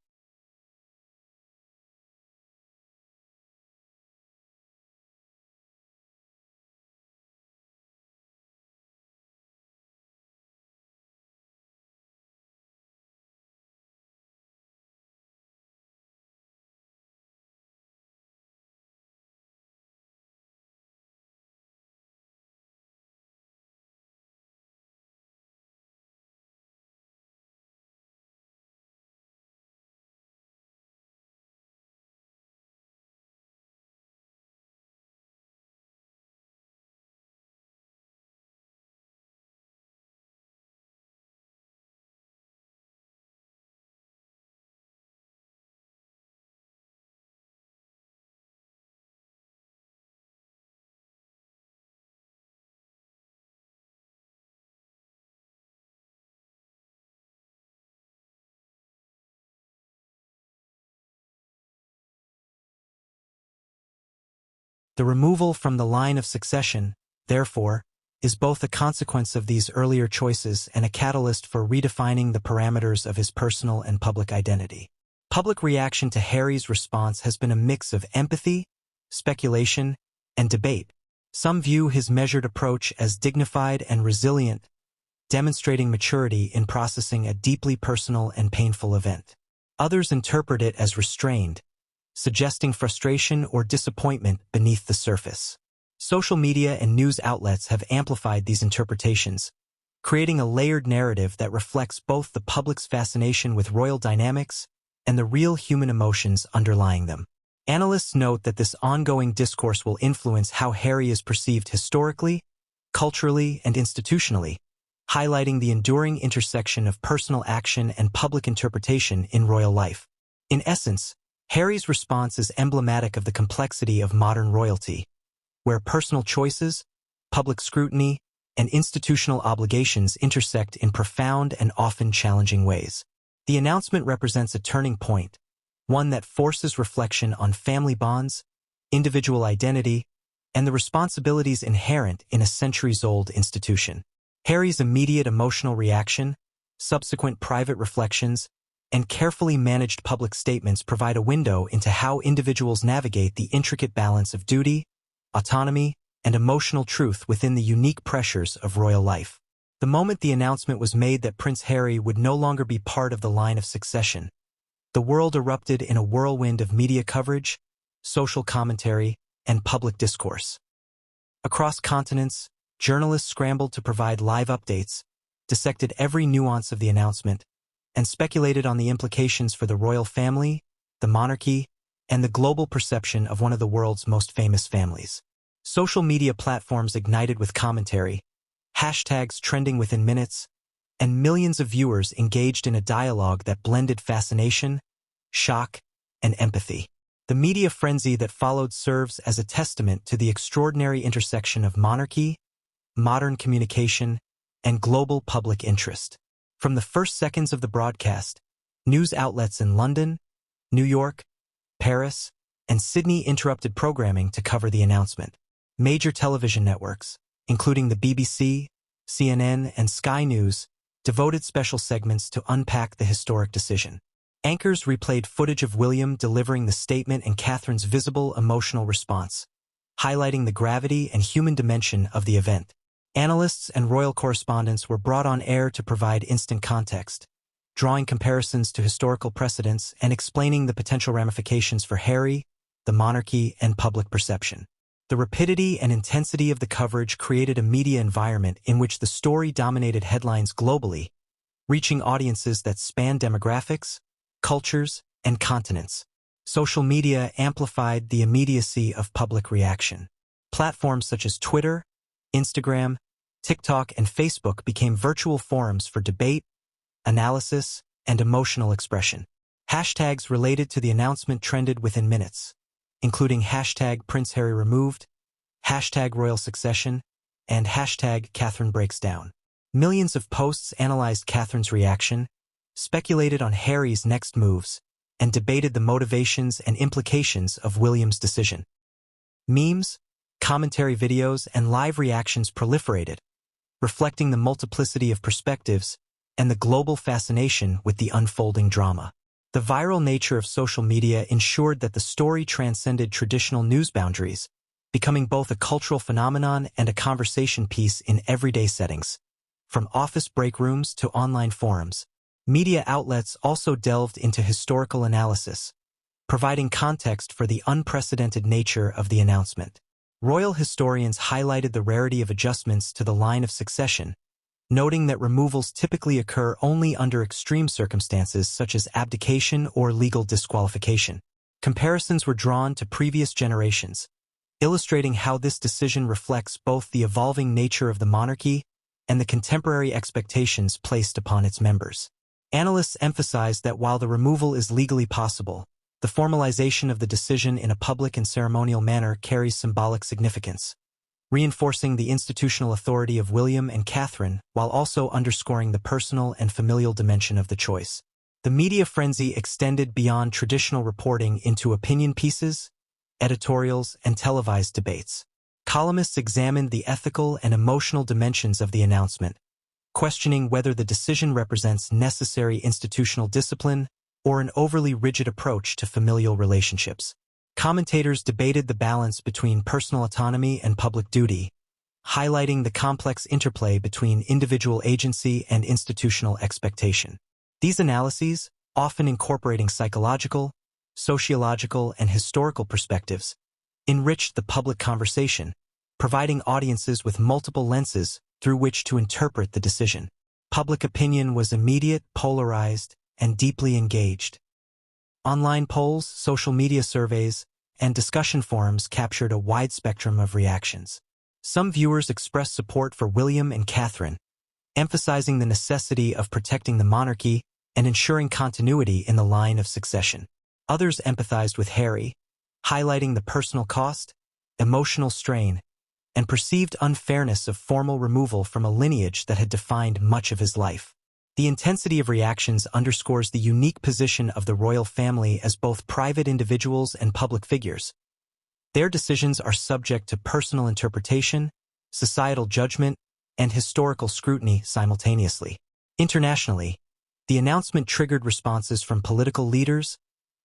The removal from the line of succession, therefore, is both a consequence of these earlier choices and a catalyst for redefining the parameters of his personal and public identity. Public reaction to Harry's response has been a mix of empathy, speculation, and debate. Some view his measured approach as dignified and resilient, demonstrating maturity in processing a deeply personal and painful event. Others interpret it as restrained, suggesting frustration or disappointment beneath the surface. Social media and news outlets have amplified these interpretations, creating a layered narrative that reflects both the public's fascination with royal dynamics and the real human emotions underlying them. Analysts note that this ongoing discourse will influence how Harry is perceived historically, culturally, and institutionally, highlighting the enduring intersection of personal action and public interpretation in royal life. In essence, Harry's response is emblematic of the complexity of modern royalty, where personal choices, public scrutiny, and institutional obligations intersect in profound and often challenging ways. The announcement represents a turning point, one that forces reflection on family bonds, individual identity, and the responsibilities inherent in a centuries-old institution. Harry's immediate emotional reaction, subsequent private reflections, and carefully managed public statements provide a window into how individuals navigate the intricate balance of duty, autonomy, and emotional truth within the unique pressures of royal life. The moment the announcement was made that Prince Harry would no longer be part of the line of succession, the world erupted in a whirlwind of media coverage, social commentary, and public discourse. Across continents, journalists scrambled to provide live updates, dissected every nuance of the announcement, and speculated on the implications for the royal family, the monarchy, and the global perception of one of the world's most famous families. Social media platforms ignited with commentary, hashtags trending within minutes, and millions of viewers engaged in a dialogue that blended fascination, shock, and empathy. The media frenzy that followed serves as a testament to the extraordinary intersection of monarchy, modern communication, and global public interest. From the first seconds of the broadcast, news outlets in London, New York, Paris, and Sydney interrupted programming to cover the announcement. Major television networks, including the BBC, CNN, and Sky News, devoted special segments to unpack the historic decision. Anchors replayed footage of William delivering the statement and Catherine's visible emotional response, highlighting the gravity and human dimension of the event. Analysts and royal correspondents were brought on air to provide instant context, drawing comparisons to historical precedents and explaining the potential ramifications for Harry, the monarchy, and public perception. The rapidity and intensity of the coverage created a media environment in which the story dominated headlines globally, reaching audiences that span demographics, cultures, and continents. Social media amplified the immediacy of public reaction. Platforms such as Twitter, Instagram, TikTok, and Facebook became virtual forums for debate, analysis, and emotional expression. Hashtags related to the announcement trended within minutes, including hashtag Prince Harry removed, hashtag royal succession, and hashtag Catherine breaks down. Millions of posts analyzed Catherine's reaction, speculated on Harry's next moves, and debated the motivations and implications of William's decision. Memes, commentary videos, and live reactions proliferated, reflecting the multiplicity of perspectives and the global fascination with the unfolding drama. The viral nature of social media ensured that the story transcended traditional news boundaries, becoming both a cultural phenomenon and a conversation piece in everyday settings. From office break rooms to online forums, media outlets also delved into historical analysis, providing context for the unprecedented nature of the announcement. Royal historians highlighted the rarity of adjustments to the line of succession, noting that removals typically occur only under extreme circumstances such as abdication or legal disqualification. Comparisons were drawn to previous generations, illustrating how this decision reflects both the evolving nature of the monarchy and the contemporary expectations placed upon its members. Analysts emphasized that while the removal is legally possible, the formalization of the decision in a public and ceremonial manner carries symbolic significance, reinforcing the institutional authority of William and Catherine while also underscoring the personal and familial dimension of the choice. The media frenzy extended beyond traditional reporting into opinion pieces, editorials, and televised debates. Columnists examined the ethical and emotional dimensions of the announcement, questioning whether the decision represents necessary institutional discipline or an overly rigid approach to familial relationships. Commentators debated the balance between personal autonomy and public duty, highlighting the complex interplay between individual agency and institutional expectation. These analyses, often incorporating psychological, sociological, and historical perspectives, enriched the public conversation, providing audiences with multiple lenses through which to interpret the decision. Public opinion was immediate, polarized, and deeply engaged. Online polls, social media surveys, and discussion forums captured a wide spectrum of reactions. Some viewers expressed support for William and Catherine, emphasizing the necessity of protecting the monarchy and ensuring continuity in the line of succession. Others empathized with Harry, highlighting the personal cost, emotional strain, and perceived unfairness of formal removal from a lineage that had defined much of his life. The intensity of reactions underscores the unique position of the royal family as both private individuals and public figures. Their decisions are subject to personal interpretation, societal judgment, and historical scrutiny simultaneously. Internationally, the announcement triggered responses from political leaders,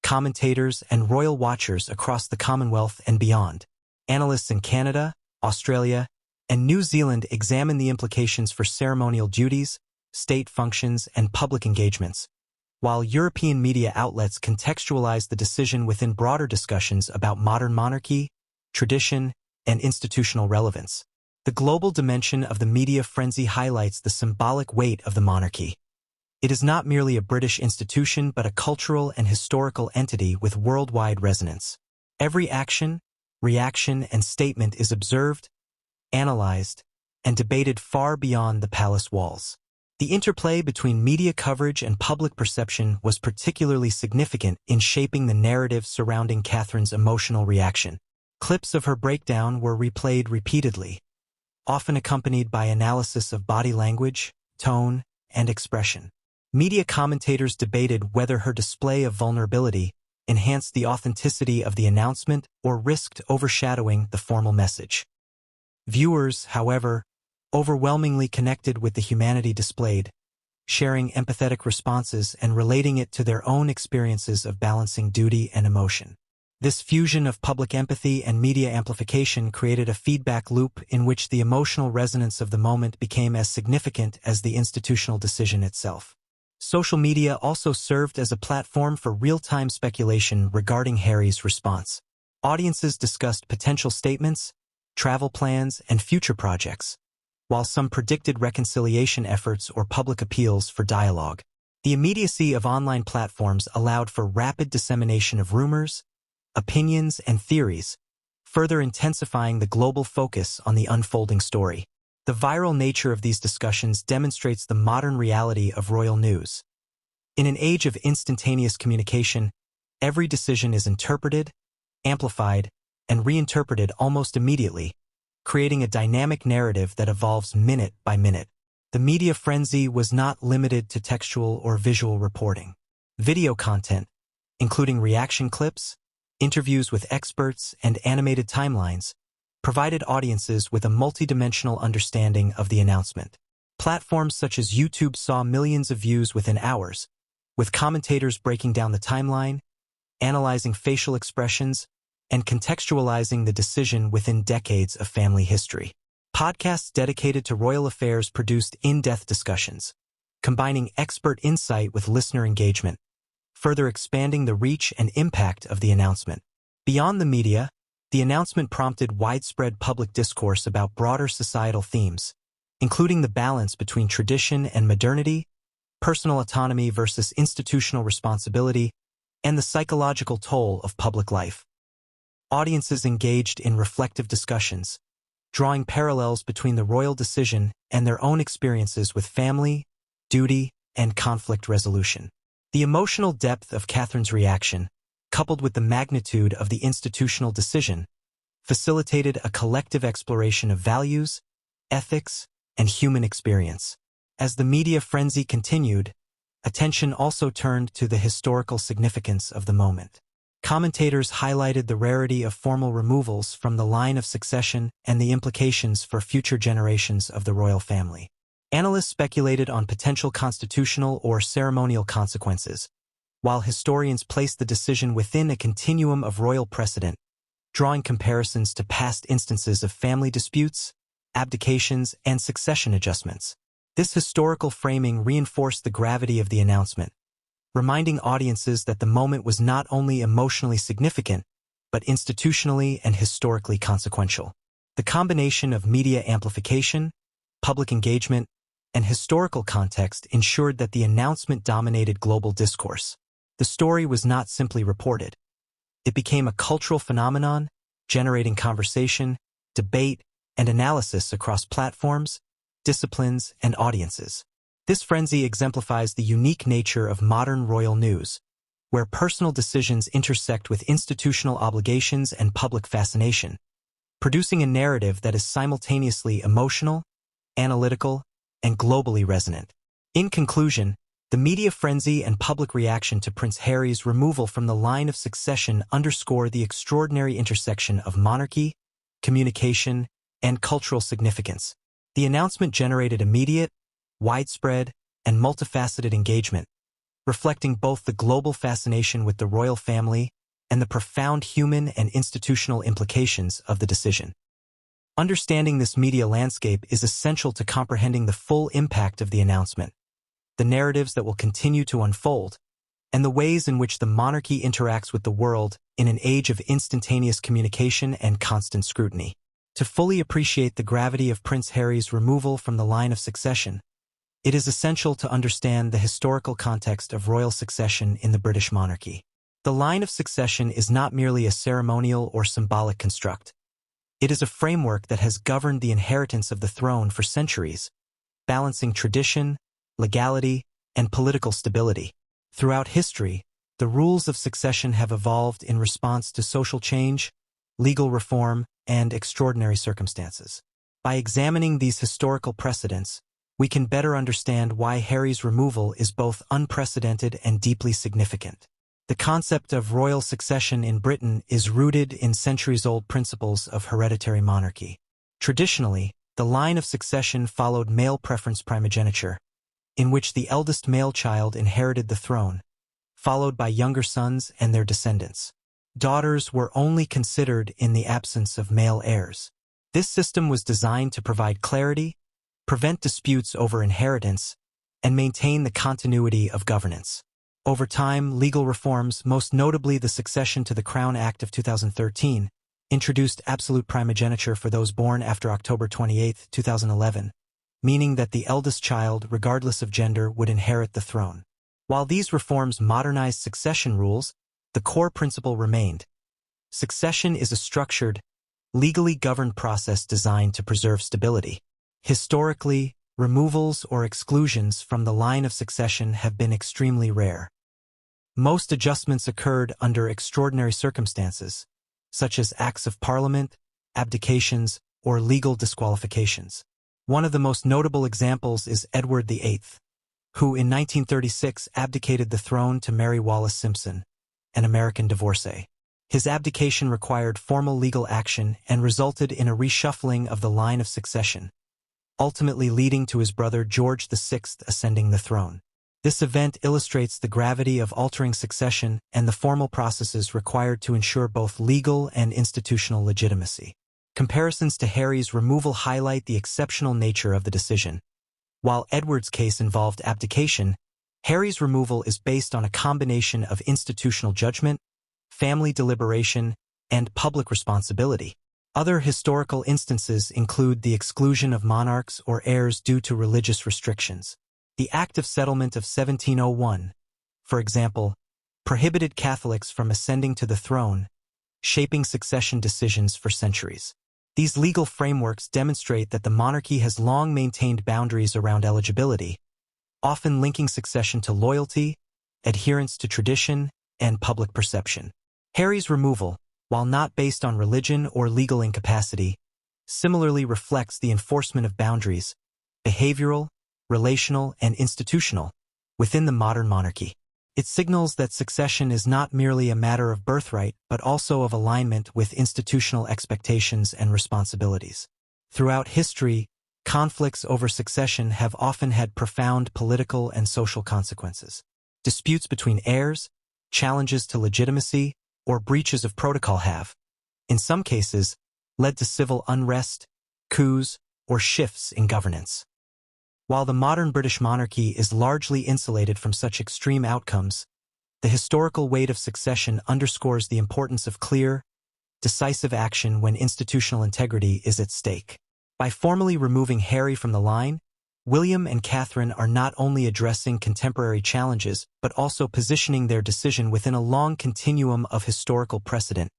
commentators, and royal watchers across the Commonwealth and beyond. Analysts in Canada, Australia, and New Zealand examined the implications for ceremonial duties, state functions, and public engagements, while European media outlets contextualized the decision within broader discussions about modern monarchy, tradition, and institutional relevance. The global dimension of the media frenzy highlights the symbolic weight of the monarchy. It is not merely a British institution but a cultural and historical entity with worldwide resonance. Every action, reaction, and statement is observed, analyzed, and debated far beyond the palace walls. The interplay between media coverage and public perception was particularly significant in shaping the narrative surrounding Catherine's emotional reaction. Clips of her breakdown were replayed repeatedly, often accompanied by analysis of body language, tone, and expression. Media commentators debated whether her display of vulnerability enhanced the authenticity of the announcement or risked overshadowing the formal message. Viewers, however, overwhelmingly connected with the humanity displayed, sharing empathetic responses and relating it to their own experiences of balancing duty and emotion. This fusion of public empathy and media amplification created a feedback loop in which the emotional resonance of the moment became as significant as the institutional decision itself. Social media also served as a platform for real-time speculation regarding Harry's response. Audiences discussed potential statements, travel plans, and future projects, while some predicted reconciliation efforts or public appeals for dialogue. The immediacy of online platforms allowed for rapid dissemination of rumors, opinions, and theories, further intensifying the global focus on the unfolding story. The viral nature of these discussions demonstrates the modern reality of royal news. In an age of instantaneous communication, every decision is interpreted, amplified, and reinterpreted almost immediately, creating a dynamic narrative that evolves minute by minute. The media frenzy was not limited to textual or visual reporting. Video content, including reaction clips, interviews with experts, and animated timelines, provided audiences with a multidimensional understanding of the announcement. Platforms such as YouTube saw millions of views within hours, with commentators breaking down the timeline, analyzing facial expressions, and contextualizing the decision within decades of family history. Podcasts dedicated to royal affairs produced in-depth discussions, combining expert insight with listener engagement, further expanding the reach and impact of the announcement. Beyond the media, the announcement prompted widespread public discourse about broader societal themes, including the balance between tradition and modernity, personal autonomy versus institutional responsibility, and the psychological toll of public life. Audiences engaged in reflective discussions, drawing parallels between the royal decision and their own experiences with family, duty, and conflict resolution. The emotional depth of Catherine's reaction, coupled with the magnitude of the institutional decision, facilitated a collective exploration of values, ethics, and human experience. As the media frenzy continued, attention also turned to the historical significance of the moment. Commentators highlighted the rarity of formal removals from the line of succession and the implications for future generations of the royal family. Analysts speculated on potential constitutional or ceremonial consequences, while historians placed the decision within a continuum of royal precedent, drawing comparisons to past instances of family disputes, abdications, and succession adjustments. This historical framing reinforced the gravity of the announcement, reminding audiences that the moment was not only emotionally significant, but institutionally and historically consequential. The combination of media amplification, public engagement, and historical context ensured that the announcement dominated global discourse. The story was not simply reported. It became a cultural phenomenon, generating conversation, debate, and analysis across platforms, disciplines, and audiences. This frenzy exemplifies the unique nature of modern royal news, where personal decisions intersect with institutional obligations and public fascination, producing a narrative that is simultaneously emotional, analytical, and globally resonant. In conclusion, the media frenzy and public reaction to Prince Harry's removal from the line of succession underscore the extraordinary intersection of monarchy, communication, and cultural significance. The announcement generated immediate, widespread, and multifaceted engagement, reflecting both the global fascination with the royal family and the profound human and institutional implications of the decision. Understanding this media landscape is essential to comprehending the full impact of the announcement, the narratives that will continue to unfold, and the ways in which the monarchy interacts with the world in an age of instantaneous communication and constant scrutiny. To fully appreciate the gravity of Prince Harry's removal from the line of succession, it is essential to understand the historical context of royal succession in the British monarchy. The line of succession is not merely a ceremonial or symbolic construct. It is a framework that has governed the inheritance of the throne for centuries, balancing tradition, legality, and political stability. Throughout history, the rules of succession have evolved in response to social change, legal reform, and extraordinary circumstances. By examining these historical precedents, we can better understand why Harry's removal is both unprecedented and deeply significant. The concept of royal succession in Britain is rooted in centuries-old principles of hereditary monarchy. Traditionally, the line of succession followed male preference primogeniture, in which the eldest male child inherited the throne, followed by younger sons and their descendants. Daughters were only considered in the absence of male heirs. This system was designed to provide clarity, prevent disputes over inheritance, and maintain the continuity of governance. Over time, legal reforms, most notably the Succession to the Crown Act of 2013, introduced absolute primogeniture for those born after October 28, 2011, meaning that the eldest child, regardless of gender, would inherit the throne. While these reforms modernized succession rules, the core principle remained. Succession is a structured, legally governed process designed to preserve stability. Historically, removals or exclusions from the line of succession have been extremely rare. Most adjustments occurred under extraordinary circumstances, such as acts of parliament, abdications, or legal disqualifications. One of the most notable examples is Edward VIII, who in 1936 abdicated the throne to Mary Wallace Simpson, an American divorcee. His abdication required formal legal action and resulted in a reshuffling of the line of succession, ultimately leading to his brother George VI ascending the throne. This event illustrates the gravity of altering succession and the formal processes required to ensure both legal and institutional legitimacy. Comparisons to Harry's removal highlight the exceptional nature of the decision. While Edward's case involved abdication, Harry's removal is based on a combination of institutional judgment, family deliberation, and public responsibility. Other historical instances include the exclusion of monarchs or heirs due to religious restrictions. The Act of Settlement of 1701, for example, prohibited Catholics from ascending to the throne, shaping succession decisions for centuries. These legal frameworks demonstrate that the monarchy has long maintained boundaries around eligibility, often linking succession to loyalty, adherence to tradition, and public perception. Harry's removal, while not based on religion or legal incapacity, similarly reflects the enforcement of boundaries, behavioral, relational, and institutional, within the modern monarchy. It signals that succession is not merely a matter of birthright but also of alignment with institutional expectations and responsibilities. Throughout history, conflicts over succession have often had profound political and social consequences. Disputes between heirs, challenges to legitimacy, or breaches of protocol have, in some cases, led to civil unrest, coups, or shifts in governance. While the modern British monarchy is largely insulated from such extreme outcomes, the historical weight of succession underscores the importance of clear, decisive action when institutional integrity is at stake. By formally removing Harry from the line, William and Catherine are not only addressing contemporary challenges but also positioning their decision within a long continuum of historical precedent,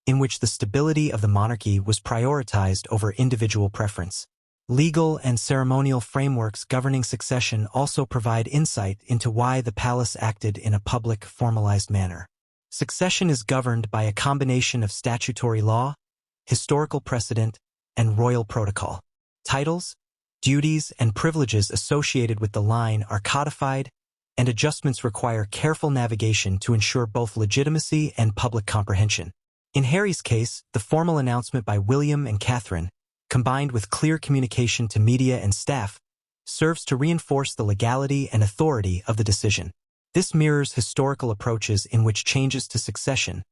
in which the stability of the monarchy was prioritized over individual preference. Legal and ceremonial frameworks governing succession also provide insight into why the palace acted in a public, formalized manner. Succession is governed by a combination of statutory law, historical precedent, and royal protocol. Titles, duties, and privileges associated with the line are codified, and adjustments require careful navigation to ensure both legitimacy and public comprehension. In Harry's case, the formal announcement by William and Catherine, combined with clear communication to media and staff, serves to reinforce the legality and authority of the decision. This mirrors historical approaches in which changes to succession,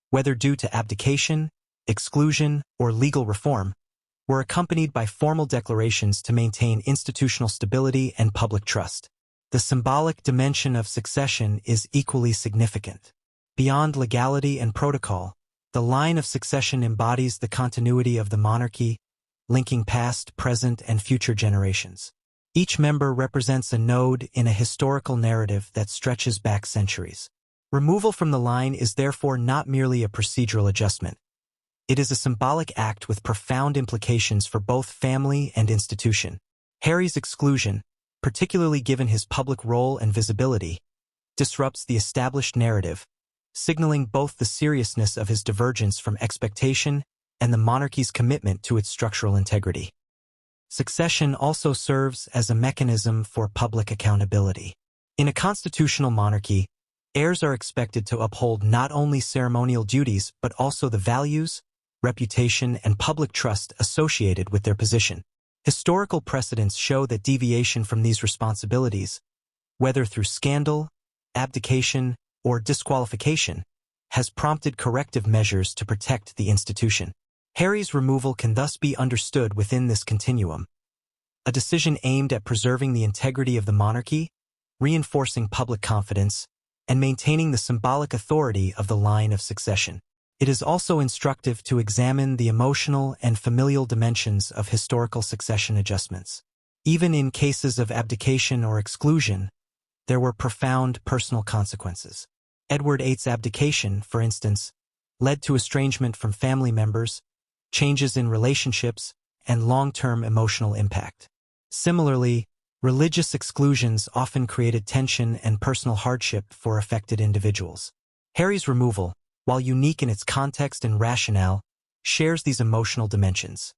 whether due to abdication, exclusion, or legal reform, were accompanied by formal declarations to maintain institutional stability and public trust. The symbolic dimension of succession is equally significant. Beyond legality and protocol, the line of succession embodies the continuity of the monarchy, linking past, present, and future generations. Each member represents a node in a historical narrative that stretches back centuries. Removal from the line is therefore not merely a procedural adjustment. It is a symbolic act with profound implications for both family and institution. Harry's exclusion, particularly given his public role and visibility, disrupts the established narrative, signaling both the seriousness of his divergence from expectation and the monarchy's commitment to its structural integrity. Succession also serves as a mechanism for public accountability. In a constitutional monarchy, heirs are expected to uphold not only ceremonial duties but also the values, reputation, and public trust associated with their position. Historical precedents show that deviation from these responsibilities, whether through scandal, abdication, or disqualification, has prompted corrective measures to protect the institution. Harry's removal can thus be understood within this continuum. a decision aimed at preserving the integrity of the monarchy, reinforcing public confidence, and maintaining the symbolic authority of the line of succession. It is also instructive to examine the emotional and familial dimensions of historical succession adjustments. Even in cases of abdication or exclusion, there were profound personal consequences. Edward VIII's abdication, for instance, led to estrangement from family members, changes in relationships, and long-term emotional impact. Similarly, religious exclusions often created tension and personal hardship for affected individuals. Harry's removal, while unique in its context and rationale, shares these emotional dimensions.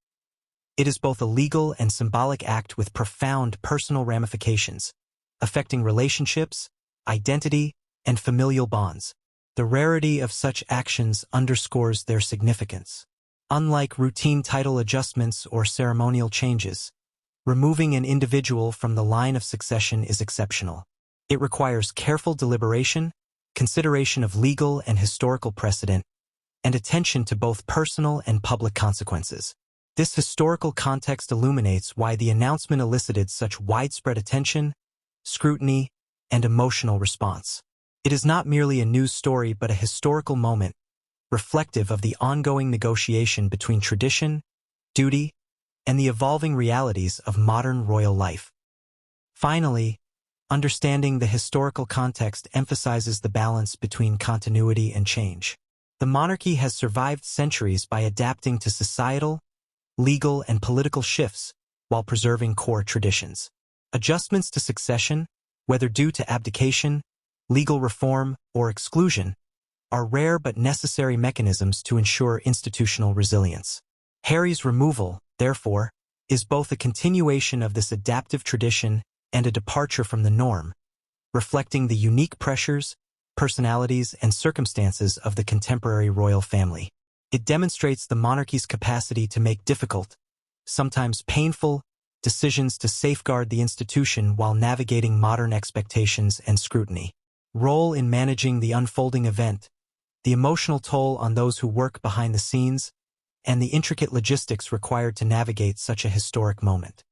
It is both a legal and symbolic act with profound personal ramifications, affecting relationships, identity, and familial bonds. The rarity of such actions underscores their significance. Unlike routine title adjustments or ceremonial changes, removing an individual from the line of succession is exceptional. It requires careful deliberation, consideration of legal and historical precedent, and attention to both personal and public consequences. This historical context illuminates why the announcement elicited such widespread attention, scrutiny, and emotional response. It is not merely a news story but a historical moment, reflective of the ongoing negotiation between tradition, duty, and the evolving realities of modern royal life. Finally, understanding the historical context emphasizes the balance between continuity and change. The monarchy has survived centuries by adapting to societal, legal, and political shifts while preserving core traditions. Adjustments to succession, whether due to abdication, legal reform, or exclusion, are rare but necessary mechanisms to ensure institutional resilience. Harry's removal, therefore, is both a continuation of this adaptive tradition and a departure from the norm, reflecting the unique pressures, personalities, and circumstances of the contemporary royal family. It demonstrates the monarchy's capacity to make difficult, sometimes painful, decisions to safeguard the institution while navigating modern expectations and scrutiny. Role in managing the unfolding event, the emotional toll on those who work behind the scenes, and the intricate logistics required to navigate such a historic moment.